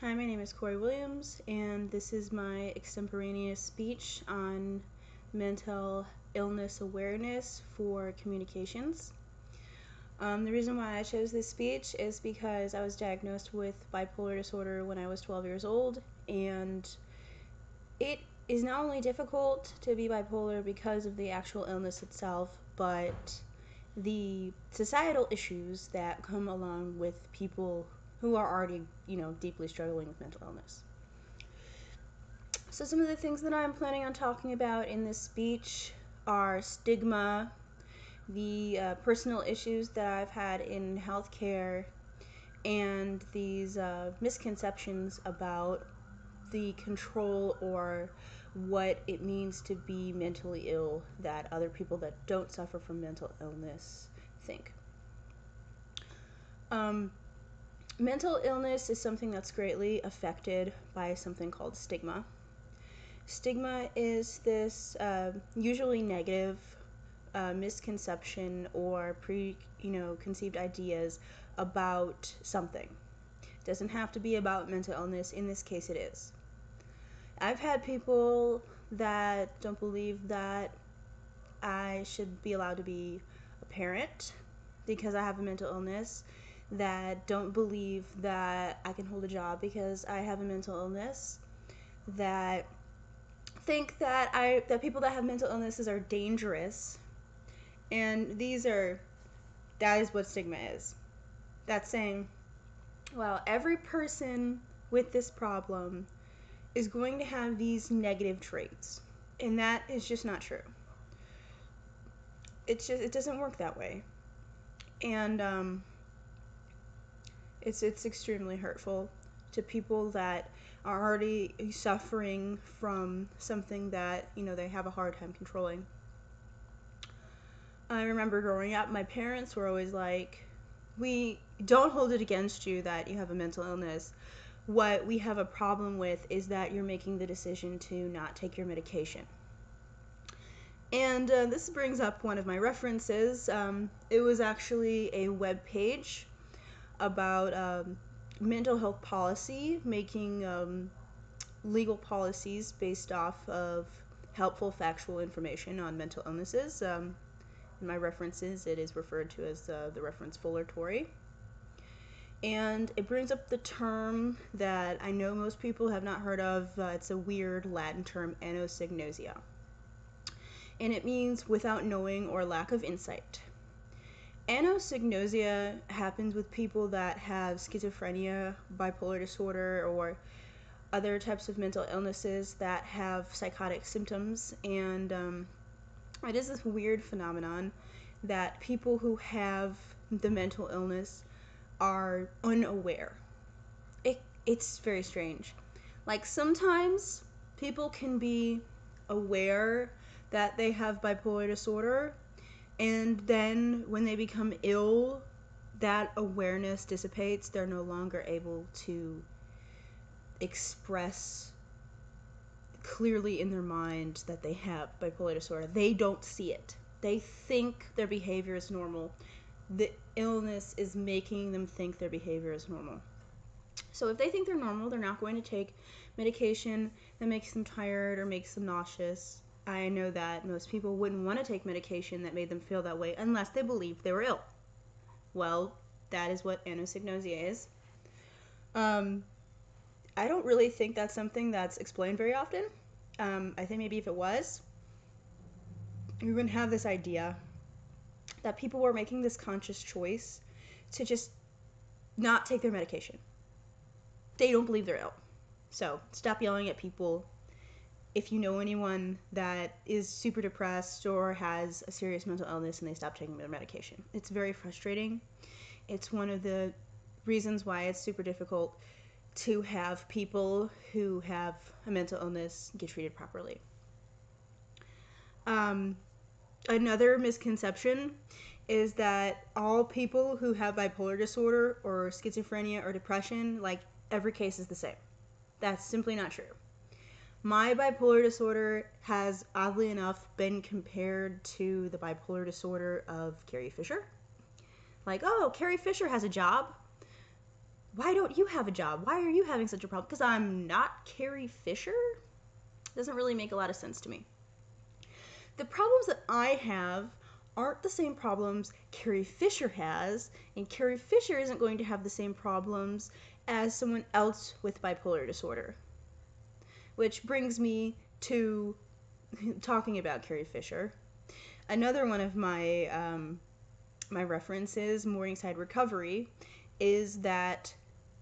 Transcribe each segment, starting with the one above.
Hi, my name is Corey Williams, and this is my extemporaneous speech on mental illness awareness for communications. The reason why I chose this speech is because I was diagnosed with bipolar disorder when I was 12 years old, and it is not only difficult to be bipolar because of the actual illness itself, but the societal issues that come along with people who are already, deeply struggling with mental illness. So, some of the things that I'm planning on talking about in this speech are stigma, the personal issues that I've had in healthcare, and these misconceptions about the control or what it means to be mentally ill that other people that don't suffer from mental illness think. Um, Mental illness is something that's greatly affected by something called stigma. Stigma is this usually negative misconception or conceived ideas about something. It doesn't have to be about mental illness. In this case, it is. I've had people that don't believe that I should be allowed to be a parent because I have a mental illness, that don't believe that I can hold a job because I have a mental illness, that think that people that have mental illnesses are dangerous, and that is what stigma is. That's saying, well, every person with this problem is going to have these negative traits, and that is just not true. It doesn't work that way, and it's extremely hurtful to people that are already suffering from something that they have a hard time controlling. I remember growing up, my parents were always like, we don't hold it against you that you have a mental illness. What we have a problem with is that you're making the decision to not take your medication. And this brings up one of my references. It was actually a web page about mental health policy, making legal policies based off of helpful factual information on mental illnesses. In my references, it is referred to as the reference Fuller-Torrey. And it brings up the term that I know most people have not heard of. It's a weird Latin term, anosognosia. And it means without knowing or lack of insight. Anosognosia happens with people that have schizophrenia, bipolar disorder, or other types of mental illnesses that have psychotic symptoms. And it is this weird phenomenon that people who have the mental illness are unaware. It's very strange. Like sometimes people can be aware that they have bipolar disorder, and then when they become ill, that awareness dissipates. They're no longer able to express clearly in their mind that they have bipolar disorder. They don't see it. They think their behavior is normal. The illness is making them think their behavior is normal. So if they think they're normal, they're not going to take medication that makes them tired or makes them nauseous. I know that most people wouldn't want to take medication that made them feel that way unless they believed they were ill. Well, that is what anosognosia is. I don't really think that's something that's explained very often. I think maybe if it was, we wouldn't have this idea that people were making this conscious choice to just not take their medication. They don't believe they're ill. So stop yelling at people. If you know anyone that is super depressed or has a serious mental illness and they stop taking their medication, it's very frustrating. It's one of the reasons why it's super difficult to have people who have a mental illness get treated properly. Another misconception is that all people who have bipolar disorder or schizophrenia or depression, like every case is the same. That's simply not true. My bipolar disorder has, oddly enough, been compared to the bipolar disorder of Carrie Fisher. Like, oh, Carrie Fisher has a job. why don't you have a job? Why are you having such a problem? Because I'm not Carrie Fisher? Doesn't really make a lot of sense to me. The problems that I have aren't the same problems Carrie Fisher has, and Carrie Fisher isn't going to have the same problems as someone else with bipolar disorder. Which brings me to talking about Carrie Fisher. Another one of my references, Morningside Recovery, is that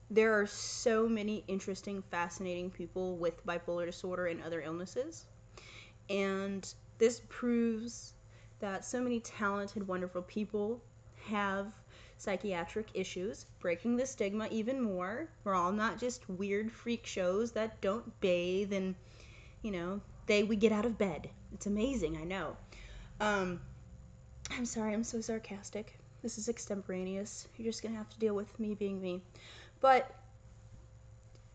there are so many interesting, fascinating people with bipolar disorder and other illnesses. And this proves that so many talented, wonderful people have psychiatric issues, breaking the stigma even more. We're all not just weird freak shows that don't bathe and, we get out of bed. It's amazing, I know. I'm sorry, I'm so sarcastic. This is extemporaneous. You're just gonna have to deal with me being me. But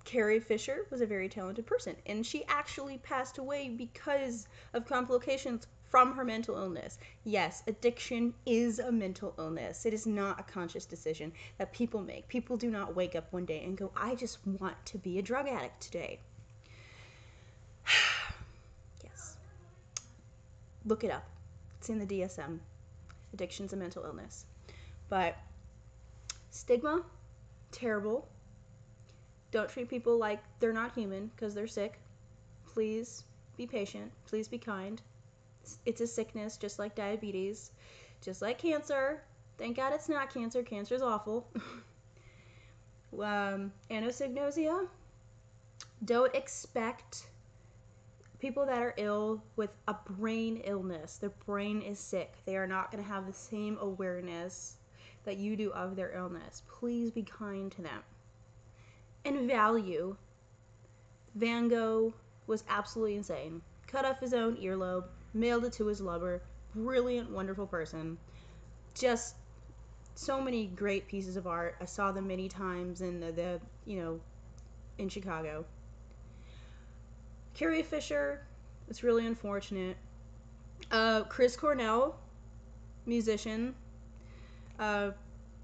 Carrie Fisher was a very talented person, and she actually passed away because of complications from her mental illness. Yes, addiction is a mental illness. It is not a conscious decision that people make. People do not wake up one day and go, I just want to be a drug addict today. Yes. Look it up. It's in the DSM. Addiction's a mental illness. But stigma, terrible. Don't treat people like they're not human because they're sick. Please be patient. Please be kind. It's a sickness just like diabetes, just like cancer. Thank God it's not cancer. Cancer's awful. Anosognosia. Don't expect people that are ill with a brain illness. Their brain is sick. They are not going to have the same awareness that you do of their illness. Please be kind to them. And value. Van Gogh was absolutely insane. Cut off his own earlobe, mailed it to his lover. Brilliant, wonderful person. Just so many great pieces of art. I saw them many times in in Chicago. Carrie Fisher, it's really unfortunate. Chris Cornell, musician.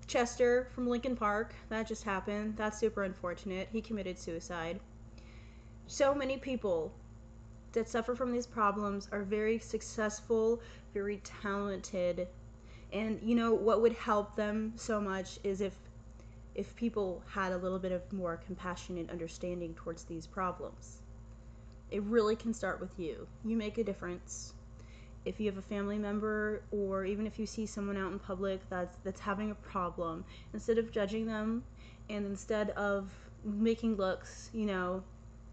Chester from Linkin Park, that just happened. That's super unfortunate. He committed suicide. So many people that suffer from these problems are very successful, very talented, and what would help them so much is if people had a little bit of more compassion and understanding towards these problems. It really can start with you. You make a difference. If you have a family member, or even if you see someone out in public that's having a problem, instead of judging them and instead of making looks,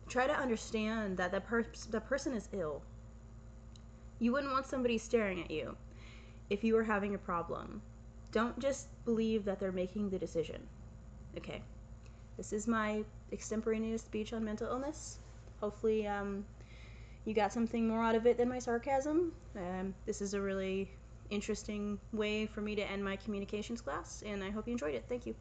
try to understand that that person is ill. You wouldn't want somebody staring at you if you were having a problem. Don't just believe that they're making the decision. Okay, this is my extemporaneous speech on mental illness. Hopefully you got something more out of it than my sarcasm. This is a really interesting way for me to end my communications class, and I hope you enjoyed it. Thank you.